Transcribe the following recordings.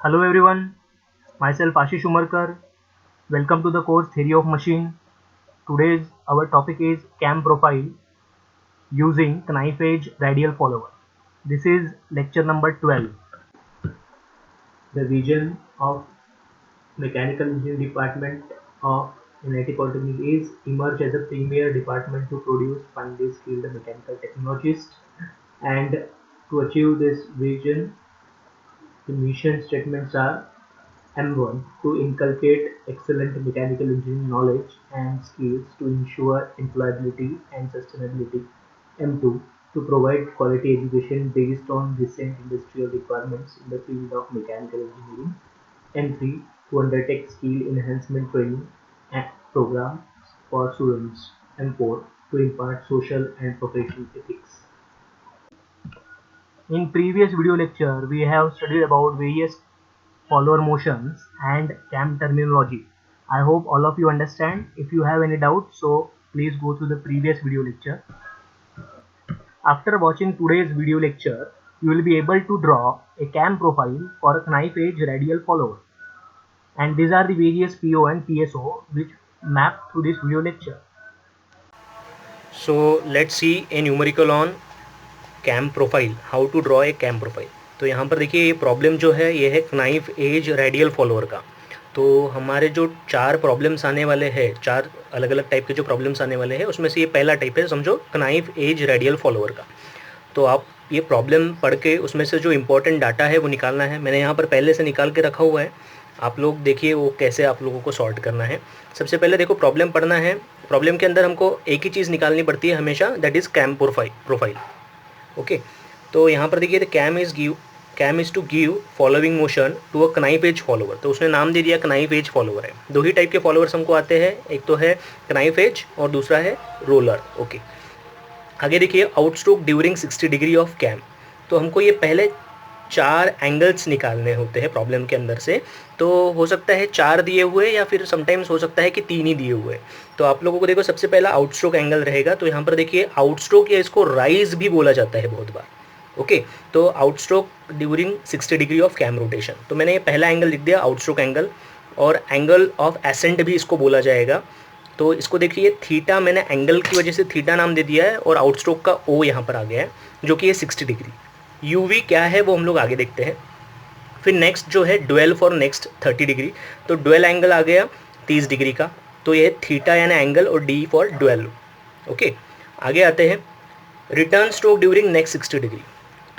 Hello everyone, myself Ashish Umarkar. Welcome to the course Theory of Machine. Today's our topic is cam profile using knife edge radial follower. This is lecture number 12. The vision of Mechanical Engineering Department of NIT Polytechnic is emerge as a premier department to produce finely skilled mechanical technologists, and to achieve this vision the mission statements are M1 to inculcate excellent mechanical engineering knowledge and skills to ensure employability and sustainability. M2 to provide quality education based on recent industrial requirements in the field of mechanical engineering. M3 to undertake skill enhancement training and programs for students. M4 to impart social and professional ethics. In previous video lecture, we have studied about various follower motions and cam terminology. I hope all of you understand. If you have any doubts, so please go through the previous video lecture. After watching today's video lecture, you will be able to draw a cam profile for a knife edge radial follower. And these are the various PO and PSO which map through this video lecture. So let's see a numerical on cam profile, how to draw a cam profile. तो यहाँ पर देखिए ये problem जो है ये है कनाइफ as radial follower का। तो हमारे जो 4 प्रॉब्लम्स आने वाले हैं, 4 अलग अलग टाइप के जो प्रॉब्लम्स आने वाले हैं उसमें से ये पहला टाइप है, समझो कनाइफ एज रेडियल फॉलोअर का। तो आप ये प्रॉब्लम पढ़ के उसमें से जो इम्पोर्टेंट डाटा है वो निकालना है। मैंने यहाँ पर पहले से निकाल के रखा हुआ है, आप लोग देखिए वो कैसे आप लोगों को सॉल्व करना है। सबसे पहले देखो प्रॉब्लम पढ़ना है। प्रॉब्लम के अंदर हमको एक ही चीज़ निकालनी पड़ती है हमेशा, that is cam profile. Okay, तो यहाँ पर देखिए cam is to give following motion to a knife edge follower. तो उसने नाम दे दिया कनाइफ एज फॉलोवर है। 2 ही टाइप के फॉलोअर्स हमको आते हैं, एक तो है कनाइफ एज और दूसरा है रोलर। ओके, आगे देखिए आउटस्ट्रोक ड्यूरिंग 60 डिग्री ऑफ कैम। तो हमको ये पहले 4 एंगल्स निकालने होते हैं प्रॉब्लम के अंदर से। तो हो सकता है 4 दिए हुए या फिर समटाइम्स हो सकता है कि 3 ही दिए हुए। तो आप लोगों को देखो सबसे पहला आउटस्ट्रोक एंगल रहेगा। तो यहाँ पर देखिए आउटस्ट्रोक या इसको राइज भी बोला जाता है बहुत बार। ओके, तो outstroke during 60 degree of cam rotation. तो मैंने ये पहला एंगल लिख दिया आउटस्ट्रोक एंगल, और एंगल ऑफ एसेंट भी इसको बोला जाएगा। तो इसको देखिए थीटा, मैंने एंगल की वजह से थीटा नाम दे दिया है और आउटस्ट्रोक का ओ यहाँ पर आ गया है जो कि ये 60 डिग्री। यूवी क्या है वो हम लोग आगे देखते हैं। फिर नेक्स्ट जो है ड्वेल फॉर नेक्स्ट 30 डिग्री। तो ड्वेल एंगल आ गया 30 डिग्री का, तो ये थीटा यानी एंगल और डी फॉर ड्वेल। ओके, आगे आते हैं return stroke during next 60 degree.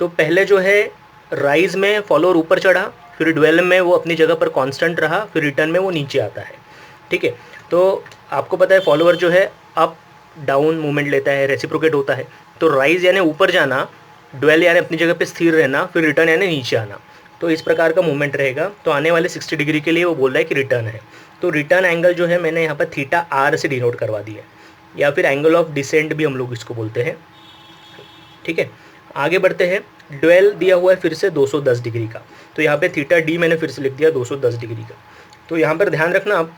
तो पहले जो है राइज में फॉलोअर ऊपर चढ़ा, फिर ड्वेल में वो अपनी जगह पर कांस्टेंट रहा, फिर रिटर्न में वो नीचे आता है। ठीक है, तो आपको पता है फॉलोअर जो है अप डाउन मूवमेंट लेता है, रेसिप्रोकेट होता है। तो राइज यानी ऊपर जाना, ड्वेल यानी अपनी जगह पे स्थिर रहना, फिर रिटर्न यानी नीचे आना। तो इस प्रकार का मूवमेंट रहेगा। तो आने वाले 60 डिग्री के लिए वो बोल रहा है कि रिटर्न है। तो रिटर्न एंगल जो है मैंने यहाँ पर थीटा आर से डिनोट करवा दिया, या फिर एंगल ऑफ डिसेंट भी हम लोग इसको बोलते हैं। ठीक है, आगे बढ़ते हैं। ड्वेल दिया हुआ है फिर से 210 डिग्री का। तो यहाँ पे थीटा डी मैंने फिर से लिख दिया 210 डिग्री का। तो यहाँ पर ध्यान रखना आप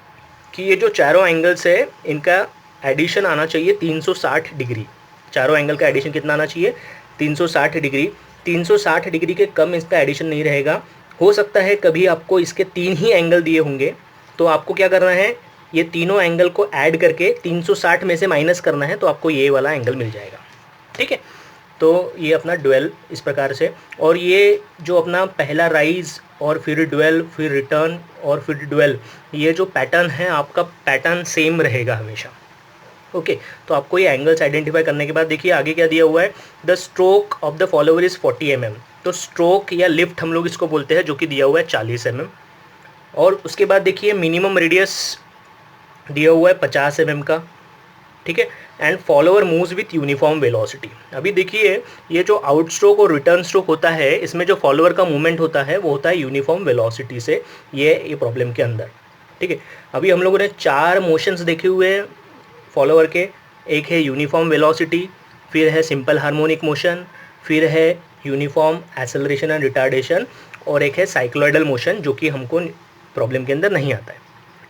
कि ये जो चारों एंगल्स है इनका एडिशन आना चाहिए 360 डिग्री। चारों एंगल का एडिशन कितना आना चाहिए? 360 डिग्री। 360 डिग्री के कम इसका एडिशन नहीं रहेगा। हो सकता है कभी आपको इसके 3 ही एंगल दिए होंगे, तो आपको क्या करना है, ये तीनों एंगल को ऐड करके 360 में से माइनस करना है, तो आपको ये वाला एंगल मिल जाएगा। ठीक है, तो ये अपना ड्वेल इस प्रकार से। और ये जो अपना पहला राइज और फिर ड्वेल, फिर रिटर्न और फिर ड्वेल, ये जो पैटर्न है आपका पैटर्न सेम रहेगा हमेशा। ओके, तो आपको ये एंगल्स आइडेंटिफाई करने के बाद देखिए आगे क्या दिया हुआ है, the stroke of the follower is 40 mm। तो स्ट्रोक या लिफ्ट हम लोग इसको बोलते हैं, जो कि दिया हुआ है 40 mm। और उसके बाद देखिए मिनिमम रेडियस दिया हुआ है 50 mm का। ठीक है, and follower moves with uniform velocity. अभी देखिए ये जो आउट स्ट्रोक और रिटर्न स्ट्रोक होता है, इसमें जो फॉलोअर का मूवमेंट होता है वो होता है यूनिफॉर्म वेलोसिटी से, ये प्रॉब्लम के अंदर। ठीक है, अभी हम लोगों ने 4 मोशंस देखे हुए हैं फॉलोअर के। एक है यूनिफॉर्म वेलोसिटी, फिर है सिंपल हार्मोनिक मोशन, फिर है यूनिफॉर्म एक्सेलरेशन एंड रिटार्डेशन, और एक है साइक्लॉइडल मोशन जो कि हमको प्रॉब्लम के अंदर नहीं आता है।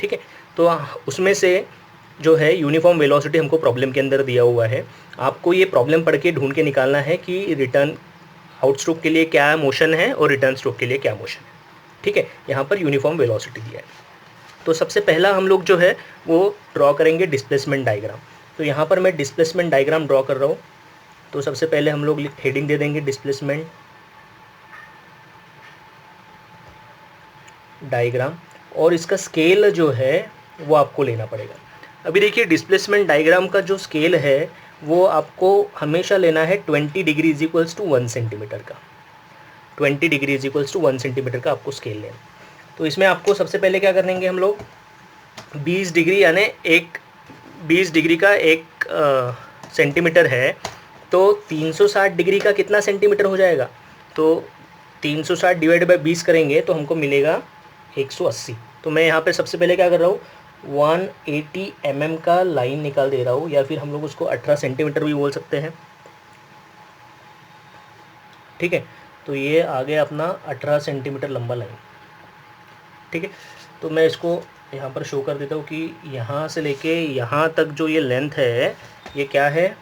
ठीक है, तो उसमें से जो है यूनिफॉर्म वेलोसिटी हमको प्रॉब्लम के अंदर दिया हुआ है। आपको ये प्रॉब्लम पढ़ के ढूंढ के निकालना है कि रिटर्न आउट स्ट्रोक के लिए क्या मोशन है और रिटर्न स्ट्रोक के लिए क्या मोशन है। ठीक है, यहाँ पर यूनिफॉर्म वेलोसिटी दिया है। तो सबसे पहला हम लोग जो है वो ड्रॉ करेंगे डिस्प्लेसमेंट डायग्राम। तो यहाँ पर मैं डिस्प्लेसमेंट डायग्राम ड्रॉ कर रहा हूँ। तो सबसे पहले हम लोग हेडिंग दे देंगे डिस्प्लेसमेंट डायग्राम, और इसका स्केल जो है वो आपको लेना पड़ेगा। अभी देखिए डिस्प्लेसमेंट डायग्राम का जो स्केल है वो आपको हमेशा लेना है 20 degree is equals to 1 centimetre का। 20 degree is equals to 1 centimetre का आपको स्केल लेना। तो इसमें आपको सबसे पहले क्या करेंगे हम लोग, 20 डिग्री यानी 20 डिग्री का 1 सेंटीमीटर है, तो 360 डिग्री का कितना सेंटीमीटर हो जाएगा। तो 360 डिवाइड बाई 20 करेंगे तो हमको मिलेगा 180। तो मैं यहाँ पे सबसे पहले क्या कर रहा हूँ, 180 का लाइन निकाल दे रहा हूँ, या फिर हम लोग उसको 18 सेंटीमीटर भी बोल सकते हैं। ठीक है, तो ये आ गया अपना 18 सेंटीमीटर लंबा लाइन। ठीक है, तो मैं इसको यहाँ पर शो कर देता हूँ कि यहाँ से लेके यहाँ तक जो ये लेंथ है ये क्या है,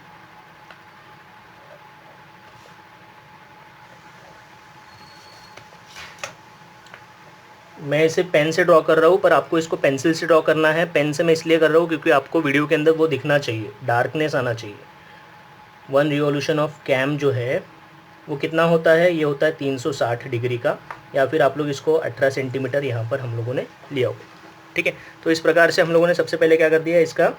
मैं इसे पेन से ड्रॉ कर रहा हूँ, पर आपको इसको पेंसिल से ड्रॉ करना है। पेन से मैं इसलिए कर रहा हूँ क्योंकि आपको वीडियो के अंदर वो दिखना चाहिए, डार्कनेस आना चाहिए। 1 रिवॉल्यूशन ऑफ कैम जो है वो कितना होता है, ये होता है 360 डिग्री का, या फिर आप लोग इसको 18 सेंटीमीटर यहाँ पर हम लोगों ने लिया होगा। ठीक है, तो इस प्रकार से हम लोगों ने सबसे पहले क्या कर दिया, इसका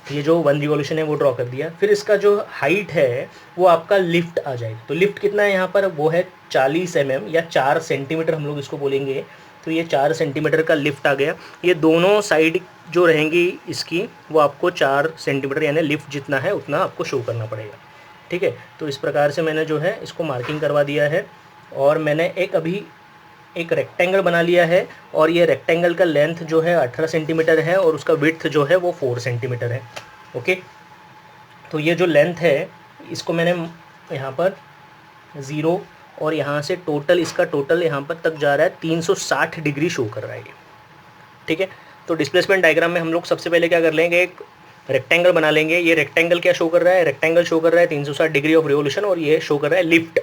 ये जो 1 रिवॉल्यूशन है वो ड्रॉ कर दिया। फिर इसका जो हाइट है वो आपका लिफ्ट आ जाएगा। तो लिफ्ट कितना है यहाँ पर, वो है 40 mm या 4 सेंटीमीटर हम लोग इसको बोलेंगे। तो ये 4 सेंटीमीटर का लिफ्ट आ गया। ये दोनों साइड जो रहेंगी इसकी वो आपको 4 सेंटीमीटर यानी लिफ्ट जितना है उतना आपको शो करना पड़ेगा। ठीक है, तो इस प्रकार से मैंने जो है इसको मार्किंग करवा दिया है, और मैंने अभी एक रेक्टेंगल बना लिया है, और ये रेक्टेंगल का लेंथ जो है 18 सेंटीमीटर है, और उसका विड्थ जो है वो 4 सेंटीमीटर है। ओके, तो ये जो लेंथ है इसको मैंने यहाँ पर 0 और यहाँ से टोटल, इसका टोटल यहाँ पर तक जा रहा है 360 डिग्री शो कर रहा है ये। ठीक है, तो डिस्प्लेसमेंट डायग्राम में हम लोग सबसे पहले क्या कर लेंगे, एक रेक्टेंगल बना लेंगे। ये रेक्टेंगल क्या शो कर रहा है, रेक्टेंगल शो कर रहा है 360 डिग्री ऑफ रिवोल्यूशन, और ये शो कर रहा है लिफ्ट।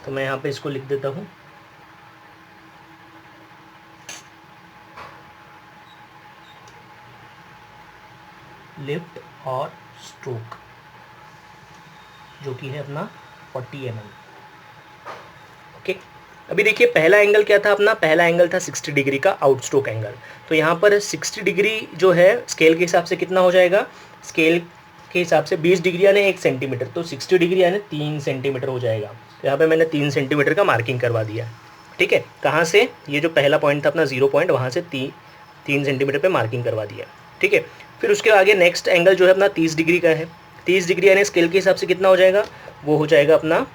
तो मैं यहाँ पे इसको लिख देता हूँ, लिफ्ट और स्ट्रोक, जो कि है अपना 40 mm। ओके, अभी देखिए पहला एंगल क्या था अपना, पहला एंगल था 60 डिग्री का आउट स्ट्रोक एंगल। तो यहाँ पर 60 डिग्री जो है स्केल के हिसाब से कितना हो जाएगा, स्केल के हिसाब से 20 डिग्री यानी 1 सेंटीमीटर, तो 60 डिग्री यानी 3 सेंटीमीटर हो जाएगा। तो यहाँ पे मैंने 3 सेंटीमीटर का मार्किंग करवा दिया। ठीक है, कहाँ से, ये जो पहला पॉइंट था अपना 0 पॉइंट, वहाँ से 3 सेंटीमीटर पे मार्किंग करवा दिया। ठीक है, फिर उसके आगे नेक्स्ट एंगल जो है अपना 30 डिग्री का है। 30 डिग्री यानी स्केल के हिसाब से कितना हो जाएगा, वो हो जाएगा अपना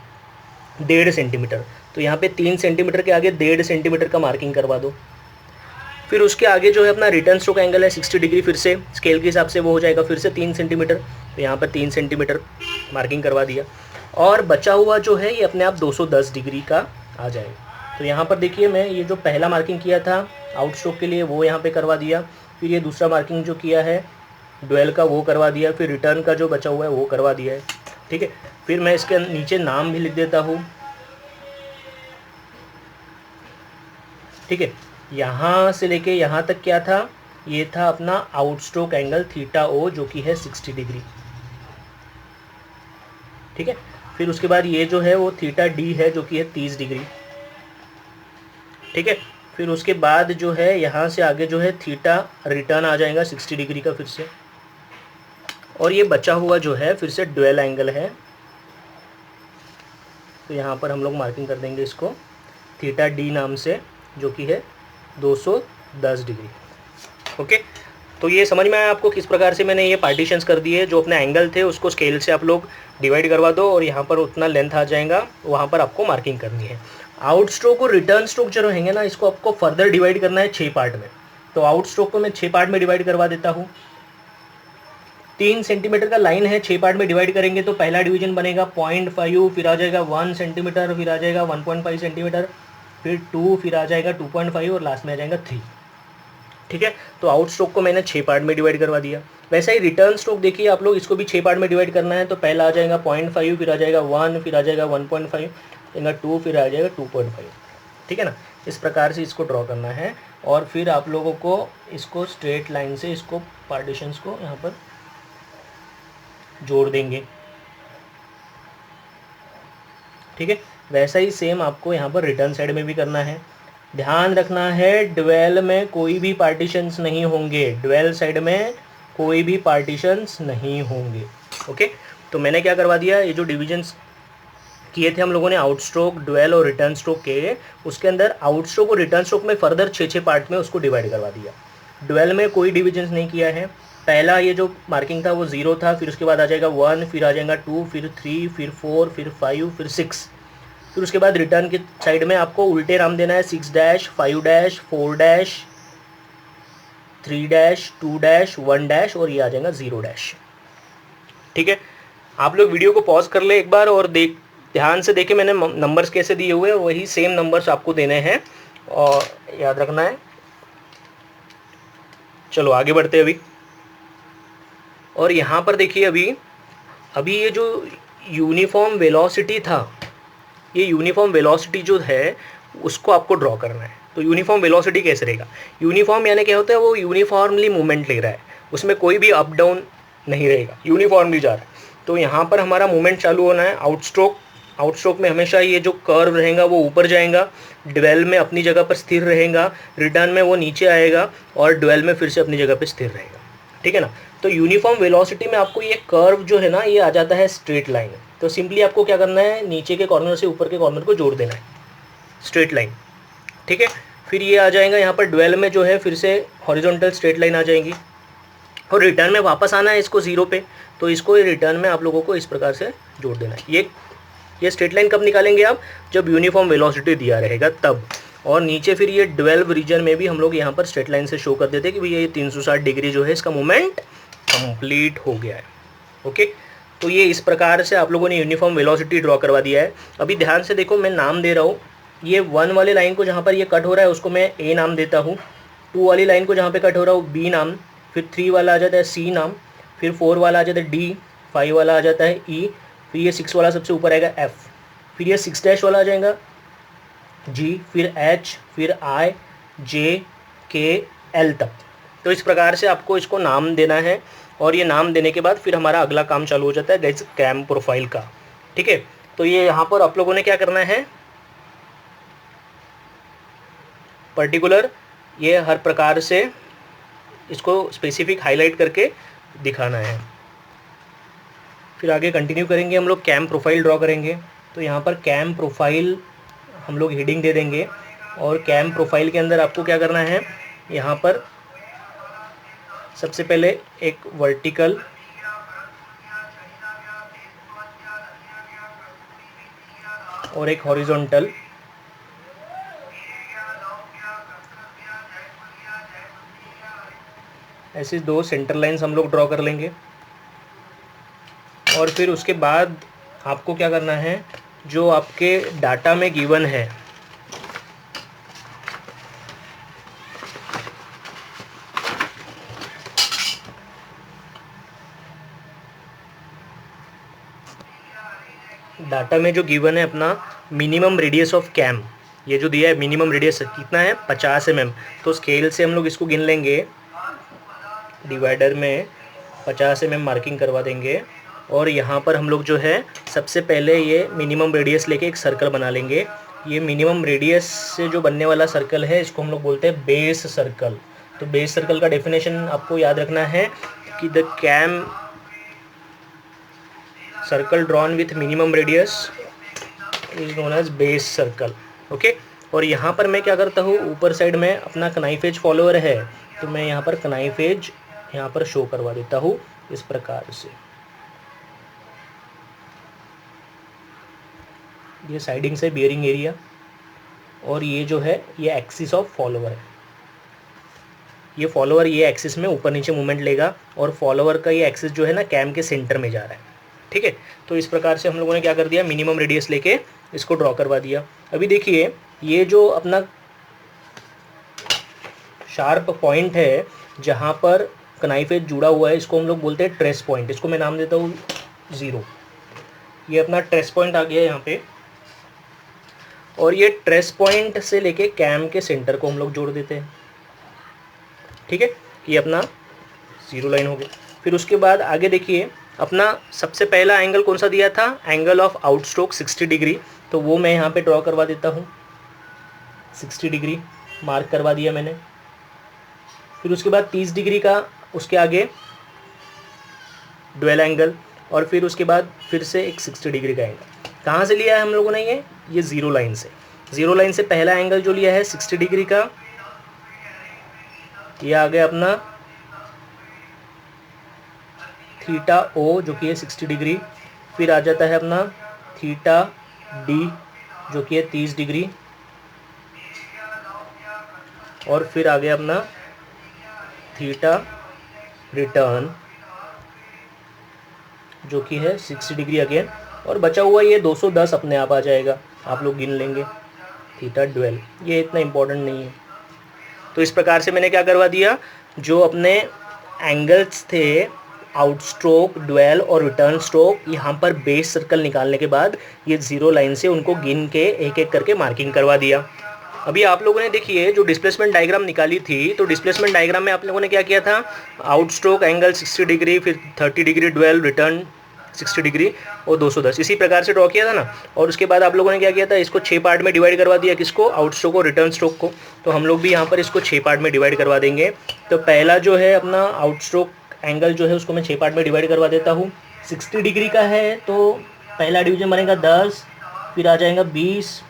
1.5 सेंटीमीटर। तो यहाँ पे 3 सेंटीमीटर के आगे 1.5 सेंटीमीटर का मार्किंग करवा दो। फिर उसके आगे जो है अपना रिटर्न स्ट्रोक एंगल है 60 डिग्री, फिर से स्केल के हिसाब से वो हो जाएगा फिर से 3 सेंटीमीटर। तो यहाँ पर 3 सेंटीमीटर मार्किंग करवा दिया, और बचा हुआ जो है ये अपने आप 210 डिग्री का आ जाएगा। तो यहाँ पर देखिए मैं ये जो पहला मार्किंग किया था आउट स्ट्रोक के लिए वो यहाँ पे करवा दिया, फिर ये दूसरा मार्किंग जो किया है ड्वेल का वो करवा दिया, फिर रिटर्न का जो बचा हुआ है वो करवा दिया है। ठीक है, फिर मैं इसके नीचे नाम भी लिख देता हूँ। ठीक है, यहाँ से लेके यहाँ तक क्या था, ये था अपना आउट स्ट्रोक एंगल थीटा ओ, जो कि है 60 डिग्री। ठीक है, फिर उसके बाद ये जो है वो थीटा डी है, जो कि है 30 डिग्री। ठीक है, फिर उसके बाद जो है यहाँ से आगे जो है थीटा रिटर्न आ जाएगा 60 डिग्री का फिर से, और ये बचा हुआ जो है फिर से ड्वेल एंगल है। तो यहाँ पर हम लोग मार्किंग कर देंगे इसको थीटा डी नाम से, जो कि है 210 डिग्री। ओके, तो ये समझ में आया आपको किस प्रकार से मैंने ये पार्टीशंस कर दिए। जो अपने एंगल थे उसको स्केल से आप लोग डिवाइड करवा दो, और यहाँ पर उतना लेंथ आ जाएगा, वहाँ पर आपको मार्किंग करनी है। आउट स्ट्रोक और रिटर्न स्ट्रोक जो रहेंगे ना, इसको आपको फर्दर डिवाइड करना है 6 पार्ट में। तो आउट स्ट्रोक को मैं 6 पार्ट में डिवाइड करवा देता हूँ। 3 सेंटीमीटर का लाइन है, 6 पार्ट में डिवाइड करेंगे तो पहला डिवीजन बनेगा 0.5, फिर आ जाएगा 1 सेंटीमीटर, फिर आ जाएगा 1.5 सेंटीमीटर, फिर 2, फिर आ जाएगा 2.5, और लास्ट में आ जाएगा 3। ठीक है, तो आउट स्ट्रोक को मैंने 6 पार्ट में डिवाइड करवा दिया। वैसा ही रिटर्न स्ट्रोक देखिए आप लोग, इसको भी 6 पार्ट में डिवाइड करना है। तो पहला आ जाएगा 0.5, फिर आ जाएगा 1, फिर आ जाएगा 1.5, 2, फिर आ जाएगा 2.5। ठीक है ना। इस प्रकार से इसको ड्रॉ करना है और फिर आप लोगों को इसको स्ट्रेट लाइन से इसको पार्टीशंस को यहाँ पर जोड़ देंगे, ठीक है। वैसा ही सेम आपको यहाँ पर रिटर्न साइड में भी करना है। ध्यान रखना है ड्वेल में कोई भी पार्टीशंस नहीं होंगे, ड्वेल साइड में कोई भी पार्टीशंस नहीं होंगे, ओके। तो मैंने क्या करवा दिया, ये जो डिविजन्स किए थे हम लोगों ने आउट स्ट्रोक, ड्वेल और रिटर्न स्ट्रोक के, उसके अंदर आउट स्ट्रोक और रिटर्न स्ट्रोक में फर्दर 6-6 पार्ट में उसको डिवाइड करवा दिया। ड्वेल में कोई डिविजन्स नहीं किया है। पहला ये जो मार्किंग था वो 0 था, फिर उसके बाद आ जाएगा 1, फिर आ जाएगा 2, फिर 3, फिर 4, फिर 5, फिर 6। फिर उसके बाद रिटर्न की साइड में आपको उल्टे नाम देना है, 6 dash, 5 dash, 4 dash, 3 dash, 2 dash, 1 dash और ये आ जाएगा 0 डैश, ठीक है। आप लोग वीडियो को पॉज कर ले एक बार और ध्यान से देखें मैंने नंबर्स कैसे दिए हुए हैं, वही सेम नंबर्स आपको देने हैं और याद रखना है। चलो आगे बढ़ते हैं अभी। और यहाँ पर देखिए अभी ये जो यूनिफॉर्म वेलोसिटी था, ये यूनिफॉर्म वेलोसिटी जो है उसको आपको ड्रॉ करना है। तो यूनिफॉर्म वेलोसिटी कैसे रहेगा, यूनिफॉर्म यानी क्या होता है, वो यूनिफॉर्मली मूवमेंट ले रहा है, उसमें कोई भी अप डाउन नहीं रहेगा, यूनिफॉर्मली जा रहा है। तो यहाँ पर हमारा मूवमेंट चालू होना है आउट स्ट्रोक में हमेशा ये जो कर्व रहेगा वो ऊपर जाएगा, ड्वेल में अपनी जगह पर स्थिर रहेगा, रिटर्न में वो नीचे आएगा और ड्वेल में फिर से अपनी जगह पर स्थिर रहेगा, ठीक है ना। तो यूनिफॉर्म वेलोसिटी में आपको ये कर्व जो है ना ये आ जाता है स्ट्रेट लाइन। तो सिंपली आपको क्या करना है, नीचे के कॉर्नर से ऊपर के कॉर्नर को जोड़ देना है, स्ट्रेट लाइन, ठीक है। फिर ये आ जाएगा यहाँ पर ड्वेल में जो है फिर से हॉरिजॉन्टल स्ट्रेट लाइन आ जाएगी और रिटर्न में वापस आना है इसको 0 पे। तो इसको रिटर्न में आप लोगों को इस प्रकार से जोड़ देना है। ये स्ट्रेट लाइन कब निकालेंगे आप, जब यूनिफॉर्म वेलोसिटी दिया रहेगा तब। और नीचे फिर ये 12 रीजन में भी हम लोग यहाँ पर स्ट्रेट लाइन से शो कर देते हैं कि भैया ये 360 डिग्री जो है इसका मूवमेंट कंप्लीट हो गया है, ओके। तो ये इस प्रकार से आप लोगों ने यूनिफॉर्म वेलोसिटी ड्रॉ करवा दिया है। अभी ध्यान से देखो, मैं नाम दे रहा हूँ, ये 1 वाले लाइन को जहाँ पर ये कट हो रहा है उसको मैं ए नाम देता हूँ, 2 वाली लाइन को जहाँ पे कट हो रहा है बी नाम, फिर 3 वाला आ जाता है सी नाम, फिर 4 वाला आ जाता है डी, 5 वाला आ जाता है ई, फिर ये 6 वाला सबसे ऊपर आएगा एफ, फिर ये 6 डैश वाला आ जाएगा जी, फिर एच, फिर आई, जे, के, एल तक। तो इस प्रकार से आपको इसको नाम देना है और ये नाम देने के बाद फिर हमारा अगला काम चालू हो जाता है दैट्स कैम प्रोफाइल का, ठीक है। तो ये यहाँ पर आप लोगों ने क्या करना है, पर्टिकुलर ये हर प्रकार से इसको स्पेसिफिक हाईलाइट करके दिखाना है। फिर आगे कंटिन्यू करेंगे, हम लोग कैम प्रोफाइल ड्रॉ करेंगे। तो यहाँ पर कैम प्रोफाइल हम लोग हेडिंग दे देंगे और कैम प्रोफाइल के अंदर आपको क्या करना है, यहाँ पर सबसे पहले एक वर्टिकल और एक हॉरिजॉन्टल, ऐसी 2 सेंटर लाइंस हम लोग ड्रॉ कर लेंगे। और फिर उसके बाद आपको क्या करना है, जो आपके डाटा में गिवन है डाटा में जो गिवन है अपना मिनिमम रेडियस ऑफ कैम, ये जो दिया है मिनिमम रेडियस कितना है 50 mm। तो स्केल से हम लोग इसको गिन लेंगे, डिवाइडर में 50 mm मार्किंग करवा देंगे और यहाँ पर हम लोग जो है सबसे पहले ये मिनिमम रेडियस लेके एक सर्कल बना लेंगे। ये मिनिमम रेडियस से जो बनने वाला सर्कल है इसको हम लोग बोलते हैं बेस सर्कल। तो बेस सर्कल का डेफिनेशन आपको याद रखना है कि the cam circle drawn with minimum radius is known as base circle, okay. और यहाँ पर मैं क्या करता हूँ, ऊपर साइड में अपना कनाइफ एज फॉलोअर है तो मैं यहाँ पर कनाइफ एज यहाँ पर शो करवा देता हूँ इस प्रकार से। ये साइडिंग से बियरिंग एरिया और ये जो है ये एक्सिस ऑफ फॉलोअर है। ये फॉलोअर ये एक्सिस में ऊपर नीचे मूवमेंट लेगा और फॉलोअर का ये एक्सिस जो है ना कैम के सेंटर में जा रहा है, ठीक है। तो इस प्रकार से हम लोगों ने क्या कर दिया, मिनिमम रेडियस लेके इसको ड्रॉ करवा दिया। अभी देखिए ये जो अपना शार्प पॉइंट है जहाँ पर कनाइफ एज जुड़ा हुआ है इसको हम लोग बोलते हैं ट्रेस पॉइंट। इसको मैं नाम देता हूँ 0। ये अपना ट्रेस पॉइंट आ गया यहाँ पे। और ये ट्रेस पॉइंट से लेके कैम के सेंटर को हम लोग जोड़ देते हैं। ठीक है, ये अपना जीरो लाइन हो गई। फिर उसके बाद आगे देखिए, अपना सबसे पहला एंगल कौन सा दिया था, एंगल ऑफ आउटस्ट्रोक 60 डिग्री, तो वो मैं यहाँ पे ड्रॉ करवा देता हूँ। 60 डिग्री मार्क करवा दिया मैंने। फिर उसके बाद 30 डिग्री का उसके आगे ड्वेल एंगल, और फिर उसके बाद फिर से एक 60 डिग्री का एंगल। कहाँ से लिया है हम लोगों ने ये ज़ीरो लाइन से। ज़ीरो लाइन से पहला एंगल जो लिया है 60 डिग्री का, ये आ गया अपना थीटा ओ जो कि है 60 डिग्री। फिर आ जाता है अपना थीटा डी जो कि है 30 डिग्री, और फिर आ गया अपना थीटा रिटर्न जो कि है 60 डिग्री अगेन, और बचा हुआ ये 210 अपने आप आ जाएगा, आप लोग गिन लेंगे। थीटा ड्वेल ये इतना इम्पोर्टेंट नहीं है। तो इस प्रकार से मैंने क्या करवा दिया, जो अपने एंगल्स थे आउटस्ट्रोक, ड्वेल और रिटर्न स्ट्रोक, यहाँ पर बेस सर्कल निकालने के बाद ये ज़ीरो लाइन से उनको गिन के एक एक करके मार्किंग करवा दिया। अभी आप लोगों ने देखिए जो डिस्प्लेसमेंट डायग्राम निकाली थी, तो डिस्प्लेसमेंट डायग्राम में आप लोगों ने क्या किया था, आउटस्ट्रोक एंगल 60 डिग्री, फिर 30 डिग्री ड्वेल, रिटर्न 60 डिग्री और 210, इसी प्रकार से ड्रॉ किया था ना। और उसके बाद आप लोगों ने क्या किया था, इसको 6 पार्ट में डिवाइड करवा दिया, किसको, आउटस्ट्रोक और रिटर्न स्ट्रोक को। तो हम लोग भी यहाँ पर इसको 6 पार्ट में डिवाइड करवा देंगे। तो पहला जो है अपना आउटस्ट्रोक एंगल जो है उसको मैं 6 पार्ट में डिवाइड करवा देता हूँ। 60 डिग्री का है तो पहला डिवीजन बनेगा 10, फिर आ जाएगा 20,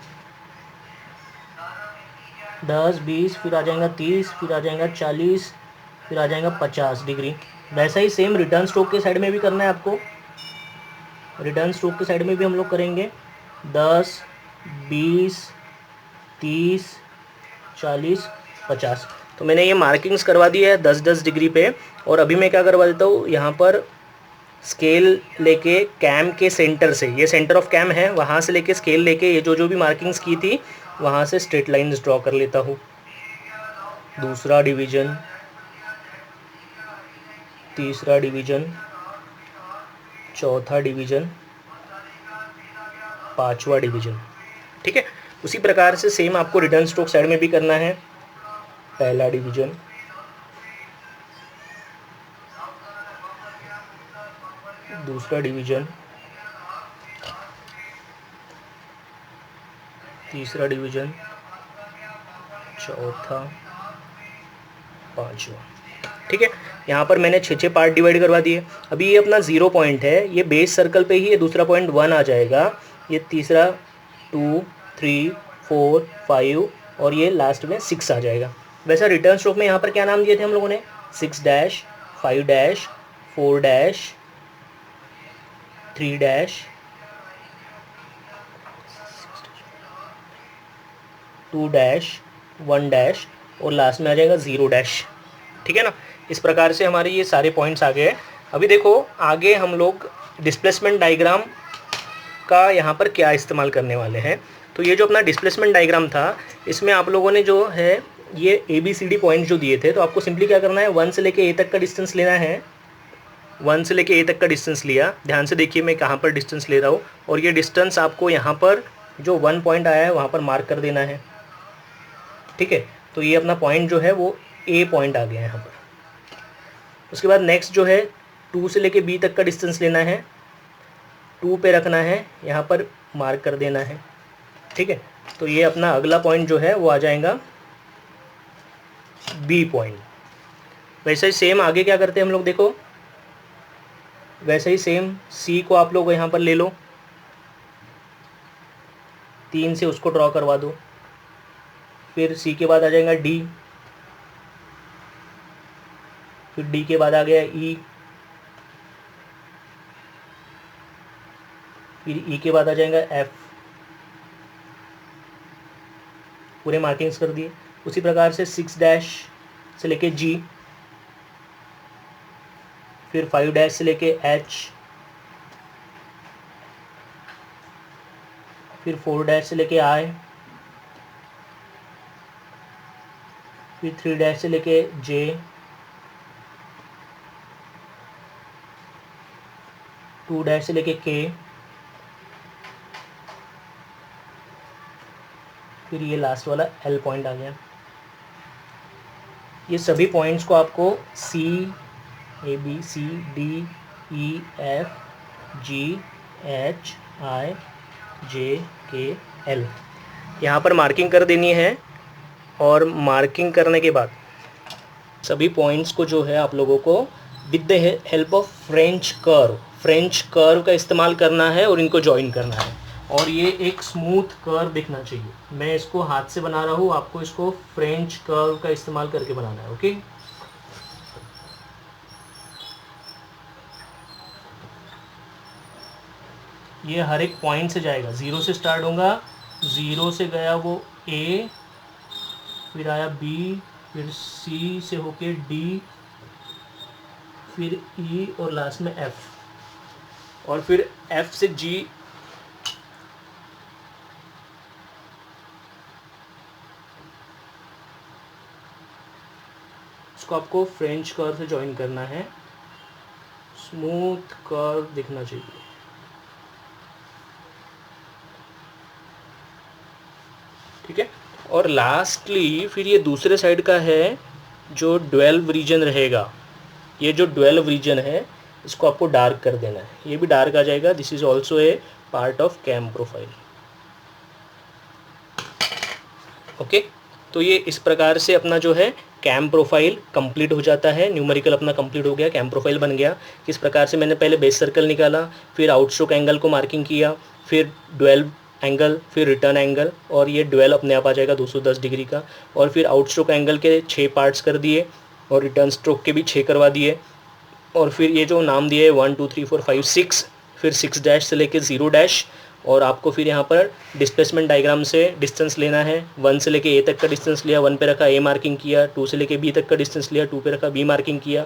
20, फिर आ जाएगा 30, फिर आ जाएगा 40, फिर आ जाएगा 50 डिग्री। वैसा ही सेम रिटर्न स्ट्रोक के साइड में भी करना है आपको। रिटर्न स्ट्रोक के साइड में भी हम लोग करेंगे 10, 20, 30, 40, 50। तो मैंने ये मार्किंग्स करवा दी है 10-10 डिग्री पे। और अभी मैं क्या करवा देता हूँ, यहाँ पर स्केल लेके कैम के सेंटर से, ये सेंटर ऑफ कैम है, वहाँ से लेके स्केल लेके ये जो जो भी मार्किंग्स की थी वहाँ से स्ट्रेट लाइंस ड्रॉ कर लेता हूँ। दूसरा डिवीज़न, तीसरा डिवीज़न, चौथा डिवीज़न, पांचवा डिवीज़न। ठीक है, उसी प्रकार से सेम आपको रिटर्न स्ट्रोक साइड में भी करना है। पहला डिवीज़न, दूसरा डिवीज़न, तीसरा डिवीज़न, चौथा, पांचवा। ठीक है, यहाँ पर मैंने 6-6 पार्ट डिवाइड करवा दिए। अभी ये अपना 0 पॉइंट है, ये बेस सर्कल पे ही ये दूसरा पॉइंट 1 आ जाएगा, ये तीसरा 2, 3, 4, 5 और ये लास्ट में 6 आ जाएगा। वैसा रिटर्न स्ट्रोक में यहाँ पर क्या नाम दिए थे हम लोगों ने, 6 dash, 5 dash, 4 dash, 3 dash, 2 dash, 1 dash और लास्ट में आ जाएगा 0 डैश। ठीक है ना, इस प्रकार से हमारे ये सारे पॉइंट्स आ गए। अभी देखो आगे हम लोग डिस्प्लेसमेंट डायग्राम का यहाँ पर क्या इस्तेमाल करने वाले हैं। तो ये जो अपना डिस्प्लेसमेंट डायग्राम था, इसमें आप लोगों ने जो है ये ABCD पॉइंट जो दिए थे, तो आपको सिंपली क्या करना है, 1 से लेके A तक का डिस्टेंस लेना है। 1 से लेके A तक का डिस्टेंस लिया, ध्यान से देखिए मैं कहाँ पर डिस्टेंस ले रहा हूँ, और ये डिस्टेंस आपको यहाँ पर जो 1 पॉइंट आया है वहाँ पर मार्क कर देना है। ठीक है, तो ये अपना पॉइंट जो है वो A पॉइंट आ गया है यहाँ पर। उसके बाद नेक्स्ट जो है 2 से लेके B तक का डिस्टेंस लेना है, 2 पे रखना है, यहाँ पर मार्क कर देना है। ठीक है, तो ये अपना अगला पॉइंट जो है वो आ जाएगा B पॉइंट। वैसे ही सेम आगे क्या करते हैं हम लोग, देखो वैसे ही सेम C को आप लोग यहाँ पर ले लो, 3 से उसको ड्रॉ करवा दो। फिर C के बाद आ जाएगा D, फिर D के बाद आ गया E, फिर E के बाद आ जाएगा F। पूरे मार्किंग्स कर दिए। उसी प्रकार से 6 डैश से लेके G, फिर 5 डैश से लेके H, फिर 4 डैश से लेके I, फिर 3 डैश से लेके J, टू डैश से लेके K, फिर ये लास्ट वाला L पॉइंट आ गया। ये सभी पॉइंट्स को आपको C, A B C D E F G H I J K L यहाँ पर मार्किंग कर देनी है। और मार्किंग करने के बाद सभी पॉइंट्स को जो है आप लोगों को with the help of French curve का इस्तेमाल करना है और इनको ज्वाइन करना है। और ये एक स्मूथ कर्व दिखना चाहिए। मैं इसको हाथ से बना रहा हूँ, आपको इसको फ्रेंच कर्व का इस्तेमाल करके बनाना है। ओके, ये हर एक पॉइंट से जाएगा। 0 से स्टार्ट होगा, 0 से गया वो A, फिर आया B, फिर C से होके D, फिर E और लास्ट में F, और फिर F से G, इसको आपको फ्रेंच कर्व से ज्वाइन करना है। स्मूथ कर्व दिखना चाहिए। ठीक है, और लास्टली फिर ये दूसरे साइड का है जो 12 रीजन रहेगा। ये जो 12 रीजन है इसको आपको डार्क कर देना है। ये भी डार्क आ जाएगा। This is also a part of cam profile. Okay, तो ये इस प्रकार से अपना जो है कैम प्रोफाइल कंप्लीट हो जाता है। न्यूमेरिकल अपना कंप्लीट हो गया, कैम प्रोफाइल बन गया। किस प्रकार से मैंने पहले बेस सर्कल निकाला, फिर आउटस्ट्रोक एंगल को मार्किंग किया, फिर 12 एंगल, फिर रिटर्न एंगल, और ये 12 अपने आप आ जाएगा 210 डिग्री का। और फिर आउटस्ट्रोक एंगल के 6 पार्ट्स कर दिए और रिटर्न स्ट्रोक के भी 6 करवा दिए। और फिर ये जो नाम दिए 1 2 3 4 5 6, फिर 6 डैश से लेके 0 डैश। और आपको फिर यहाँ पर डिस्प्लेसमेंट डायग्राम से डिस्टेंस लेना है। 1 से लेके A तक का डिस्टेंस लिया, 1 पे रखा A मार्किंग किया, 2 से लेके B तक का डिस्टेंस लिया, 2 पे रखा B मार्किंग किया।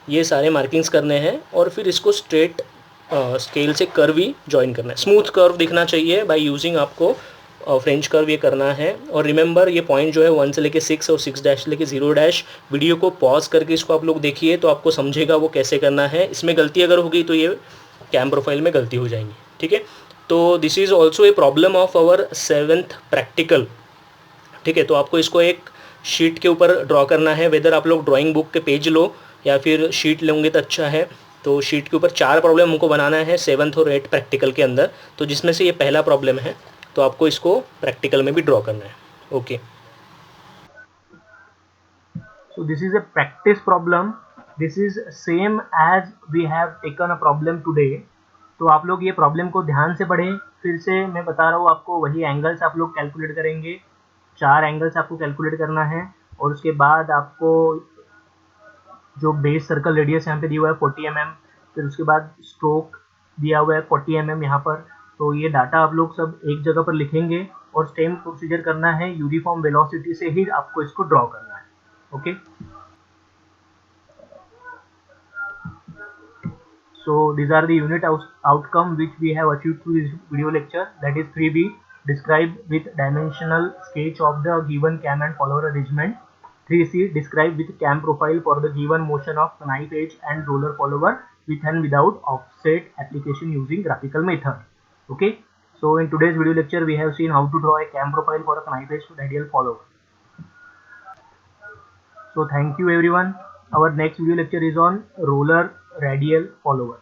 ये सारे मार्किंग्स करने हैं और फिर इसको स्ट्रेट स्केल से कर्व ही ज्वाइन करना है। स्मूथ कर्व दिखना चाहिए बाय यूजिंग आपको फ्रेंच कर्व ये करना है। और रिमेंबर ये पॉइंट जो है 1 से लेके 6 और 6 डैश से लेके 0 डैश, वीडियो को पॉज करके इसको आप लोग देखिए तो आपको समझेगा वो कैसे करना है। इसमें गलती अगर होगी तो ये कैम प्रोफाइल में गलती हो जाएंगी। ठीक है, तो this is also a problem of our 7th practical. ठीक है, तो आपको इसको एक शीट के ऊपर ड्रॉ करना है। वेदर आप लोग ड्राइंग बुक के पेज लो या फिर शीट लेंगे तो अच्छा है। तो शीट के ऊपर 4 प्रॉब्लम हमको बनाना है 7th और 8th प्रैक्टिकल के अंदर। तो जिसमें से ये पहला प्रॉब्लम है, तो आपको इसको प्रैक्टिकल में भी ड्रॉ करना है। Okay, So this is a practice problem. This is same as we have taken a problem today. तो आप लोग ये प्रॉब्लम को ध्यान से पढ़ें। फिर से मैं बता रहा हूँ आपको, वही एंगल्स आप लोग कैलकुलेट करेंगे। 4 एंगल्स आपको कैलकुलेट करना है और उसके बाद आपको जो बेस सर्कल रेडियस यहाँ पे दिया हुआ है 40 mm, फिर उसके बाद स्ट्रोक दिया हुआ है 40 mm यहाँ पर। तो ये डाटा आप लोग सब एक जगह पर लिखेंगे और सेम प्रोसीजर करना है। यूनिफॉर्म वेलोसिटी से ही आपको इसको ड्रॉ करना है। Okay, so these are the unit outcome which we have achieved through this video lecture, that is 3B. Describe with dimensional sketch of the given cam and follower arrangement. 3C. Describe with cam profile for the given motion of knife edge and roller follower with and without offset application using graphical method. Okay, so in today's video lecture we have seen how to draw a cam profile for a knife edge radial follower. So thank you everyone. Our next video lecture is on roller radial follower.